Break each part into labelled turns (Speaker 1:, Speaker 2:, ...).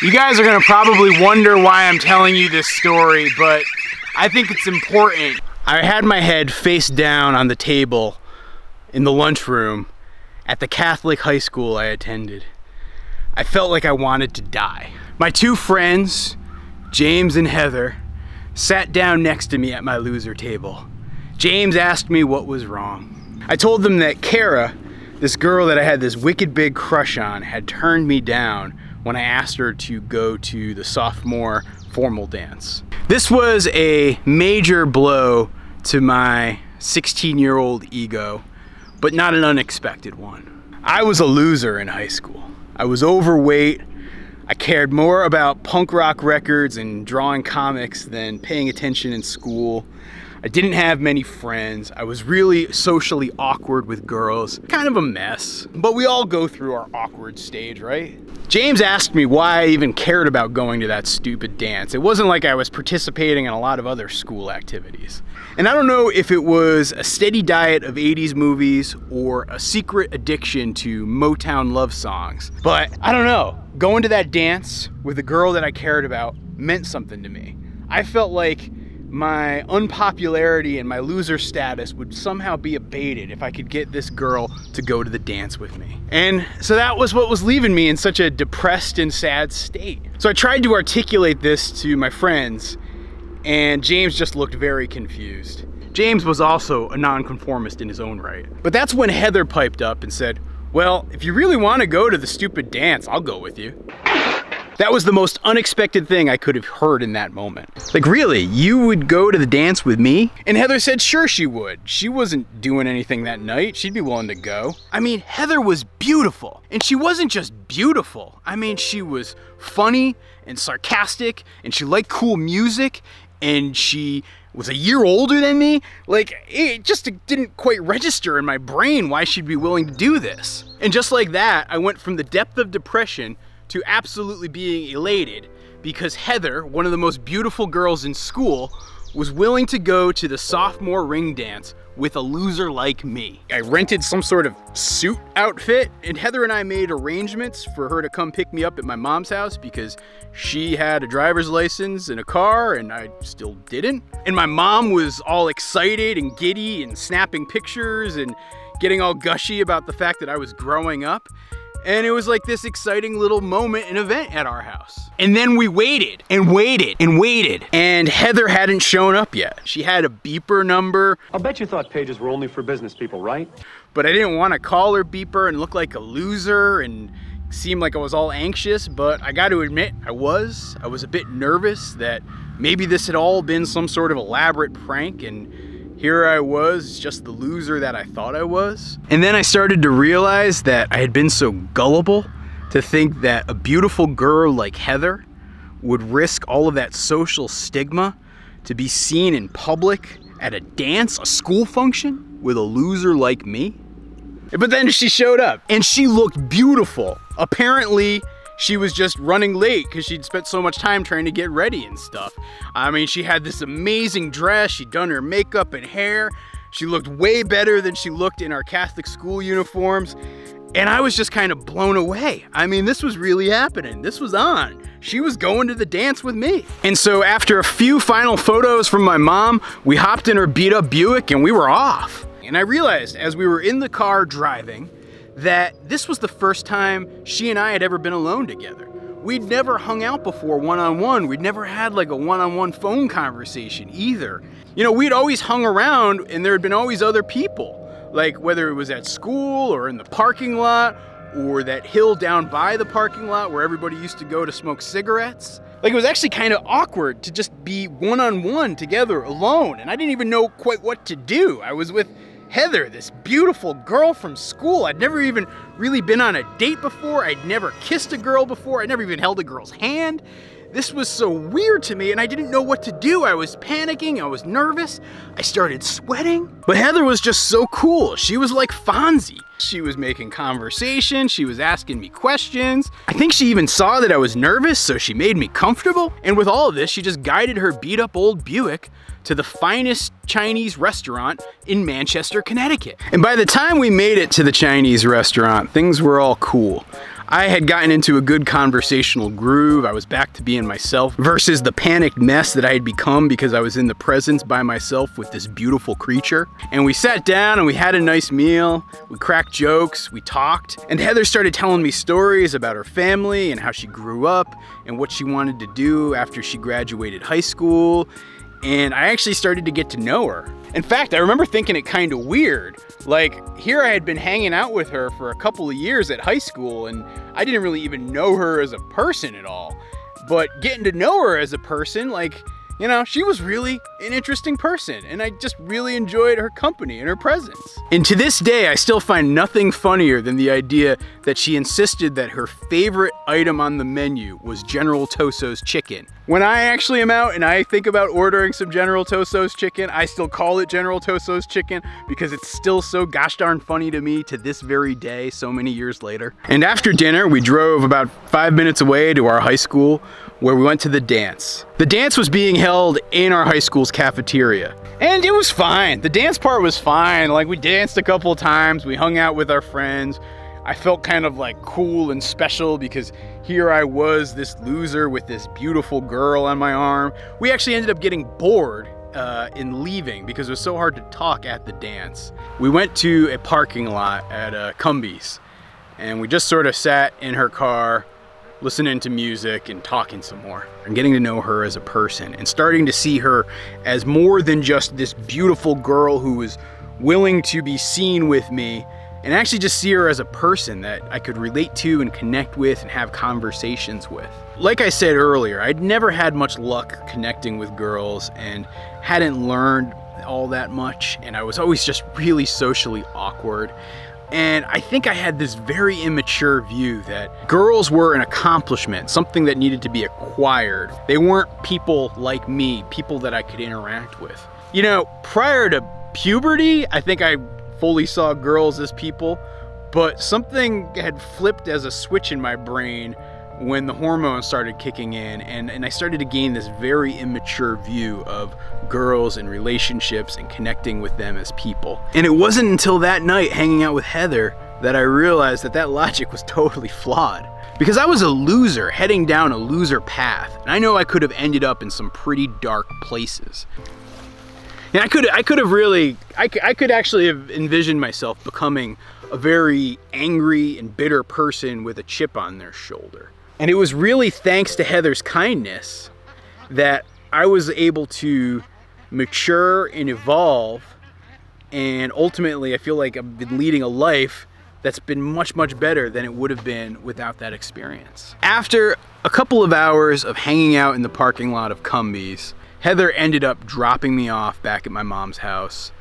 Speaker 1: You guys are gonna probably wonder why I'm telling you this story, but I think it's important. I had my head face down on the table in the lunchroom at the Catholic high school I attended. I felt like I wanted to die. My two friends, James and Heather, sat down next to me at my loser table. James asked me what was wrong. I told them that Kara, this girl that I had this wicked big crush on, had turned me down when I asked her to go to the sophomore formal dance. This was a major blow to my 16-year-old ego, but not an unexpected one. I was a loser in high school. I was overweight. I cared more about punk rock records and drawing comics than paying attention in school. I didn't have many friends. I was really socially awkward with girls. Kind of a mess. But we all go through our awkward stage, right? James asked me why I even cared about going to that stupid dance. It wasn't like I was participating in a lot of other school activities. And I don't know if it was a steady diet of 80s movies or a secret addiction to Motown love songs, but I don't know. Going to that dance with a girl that I cared about meant something to me. I felt like my unpopularity and my loser status would somehow be abated if I could get this girl to go to the dance with me. And so that was what was leaving me in such a depressed and sad state. So I tried to articulate this to my friends, and James just looked very confused. James was also a nonconformist in his own right. But that's when Heather piped up and said, "Well, if you really want to go to the stupid dance, I'll go with you." That was the most unexpected thing I could have heard in that moment. Like, really, you would go to the dance with me? And Heather said sure she would. She wasn't doing anything that night. She'd be willing to go. I mean, Heather was beautiful. And she wasn't just beautiful. I mean, she was funny and sarcastic, and she liked cool music, and she was a year older than me. Like, it just didn't quite register in my brain why she'd be willing to do this. And just like that, I went from the depth of depression to absolutely being elated because Heather, one of the most beautiful girls in school, was willing to go to the sophomore ring dance with a loser like me. I rented some sort of suit outfit, and Heather and I made arrangements for her to come pick me up at my mom's house because she had a driver's license and a car and I still didn't. And my mom was all excited and giddy and snapping pictures and getting all gushy about the fact that I was growing up. And it was like this exciting little moment and event at our house. And then we waited and waited and waited, and Heather hadn't shown up yet. She had a beeper number.
Speaker 2: I'll bet you thought pages were only for business people, right?
Speaker 1: But I didn't want to call her beeper and look like a loser and seem like I was all anxious, but I got to admit, I was a bit nervous that maybe this had all been some sort of elaborate prank, and here I was, just the loser that I thought I was. And then I started to realize that I had been so gullible to think that a beautiful girl like Heather would risk all of that social stigma to be seen in public at a dance, a school function, with a loser like me. But then she showed up, and she looked beautiful. Apparently, she was just running late because she'd spent so much time trying to get ready and stuff. I mean, she had this amazing dress, she'd done her makeup and hair. She looked way better than she looked in our Catholic school uniforms. And I was just kind of blown away. I mean, this was really happening. This was on. She was going to the dance with me. And so after a few final photos from my mom, we hopped in her beat up Buick and we were off. And I realized as we were in the car driving, that this was the first time she and I had ever been alone together. We'd never hung out before one-on-one. We'd never had like a one-on-one phone conversation either. You know, we'd always hung around and there had been always other people, like whether it was at school or in the parking lot or that hill down by the parking lot where everybody used to go to smoke cigarettes. Like, it was actually kind of awkward to just be one-on-one together alone, and I didn't even know quite what to do. I was with Heather, this beautiful girl from school. I'd never even really been on a date before. I'd never kissed a girl before. I'd never even held a girl's hand. This was so weird to me and I didn't know what to do. I was panicking, I was nervous, I started sweating. But Heather was just so cool. She was like Fonzie. She was making conversation, she was asking me questions. I think she even saw that I was nervous, so she made me comfortable. And with all of this, she just guided her beat up old Buick to the finest Chinese restaurant in Manchester, Connecticut. And by the time we made it to the Chinese restaurant, things were all cool. I had gotten into a good conversational groove. I was back to being myself versus the panicked mess that I had become because I was in the presence by myself with this beautiful creature. And we sat down and we had a nice meal. We cracked jokes, we talked, and Heather started telling me stories about her family and how she grew up and what she wanted to do after she graduated high school. And I actually started to get to know her. In fact, I remember thinking it kind of weird. Like, here I had been hanging out with her for a couple of years at high school, and I didn't really even know her as a person at all. But getting to know her as a person, like, you know, she was really an interesting person, and I just really enjoyed her company and her presence. And to this day, I still find nothing funnier than the idea that she insisted that her favorite item on the menu was General Toso's chicken. When I actually am out and I think about ordering some General Toso's chicken, I still call it General Toso's chicken because it's still so gosh darn funny to me to this very day, so many years later. And after dinner, we drove about 5 minutes away to our high school where we went to the dance. The dance was being held in our high school's cafeteria. And it was fine. The dance part was fine. Like, we danced a couple of times, we hung out with our friends. I felt kind of like cool and special because here I was, this loser with this beautiful girl on my arm. We actually ended up getting bored in leaving because it was so hard to talk at the dance. We went to a parking lot at Cumbies, and we just sort of sat in her car listening to music and talking some more and getting to know her as a person and starting to see her as more than just this beautiful girl who was willing to be seen with me, and actually just see her as a person that I could relate to and connect with and have conversations with. Like I said earlier, I'd never had much luck connecting with girls and hadn't learned all that much, and I was always just really socially awkward. And I think I had this very immature view that girls were an accomplishment, something that needed to be acquired. They weren't people like me, people that I could interact with. You know, prior to puberty, I think I fully saw girls as people, but something had flipped as a switch in my brain when the hormones started kicking in, and I started to gain this very immature view of girls and relationships and connecting with them as people. And it wasn't until that night hanging out with Heather that I realized that that logic was totally flawed. Because I was a loser heading down a loser path, and I know I could have ended up in some pretty dark places. And I could actually have envisioned myself becoming a very angry and bitter person with a chip on their shoulder. And it was really thanks to Heather's kindness that I was able to mature and evolve, and ultimately I feel like I've been leading a life that's been much, much better than it would have been without that experience. After a couple of hours of hanging out in the parking lot of Cumbies, Heather ended up dropping me off back at my mom's house.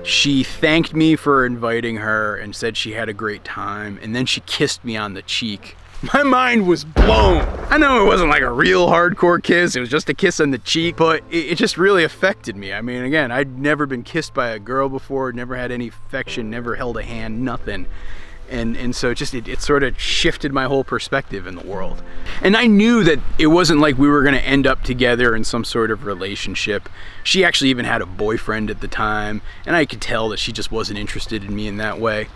Speaker 1: She thanked me for inviting her and said she had a great time, and then she kissed me on the cheek. My mind was blown. I know it wasn't like a real hardcore kiss, it was just a kiss on the cheek, but it just really affected me. I mean, again, I'd never been kissed by a girl before, never had any affection, never held a hand, nothing. And so it sort of shifted my whole perspective in the world. And I knew that it wasn't like we were gonna end up together in some sort of relationship. She actually even had a boyfriend at the time, and I could tell that she just wasn't interested in me in that way.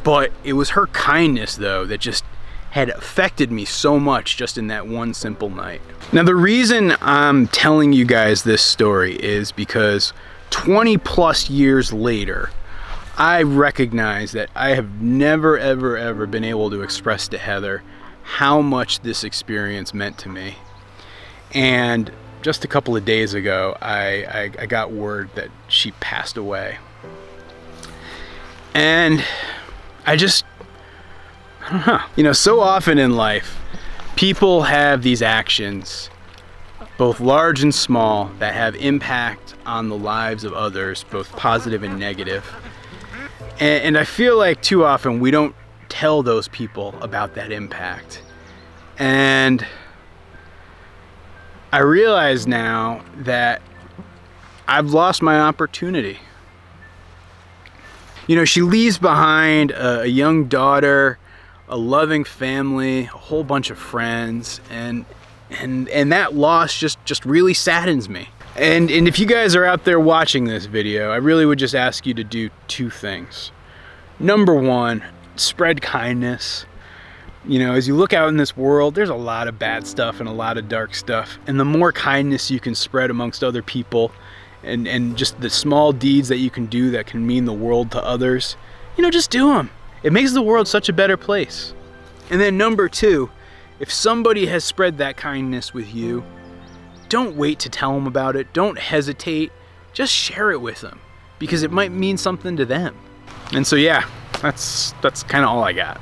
Speaker 1: But it was her kindness, though, that just had affected me so much just in that one simple night. Now, the reason I'm telling you guys this story is because 20 plus years later, I recognize that I have never, ever, ever been able to express to Heather how much this experience meant to me. And just a couple of days ago, I got word that she passed away. And I don't know. You know, so often in life, people have these actions, both large and small, that have impact on the lives of others, both positive and negative. And I feel like too often we don't tell those people about that impact. And I realize now that I've lost my opportunity. You know, she leaves behind a young daughter, a loving family, a whole bunch of friends, and that loss just really saddens me. And if you guys are out there watching this video, I really would just ask you to do two things. Number one, spread kindness. You know, as you look out in this world, there's a lot of bad stuff and a lot of dark stuff. And the more kindness you can spread amongst other people, and just the small deeds that you can do that can mean the world to others, you know, just do them. It makes the world such a better place. And then number 2, if somebody has spread that kindness with you, don't wait to tell them about it. Don't hesitate. Just share it with them, because it might mean something to them. And so yeah, that's kind of all I got.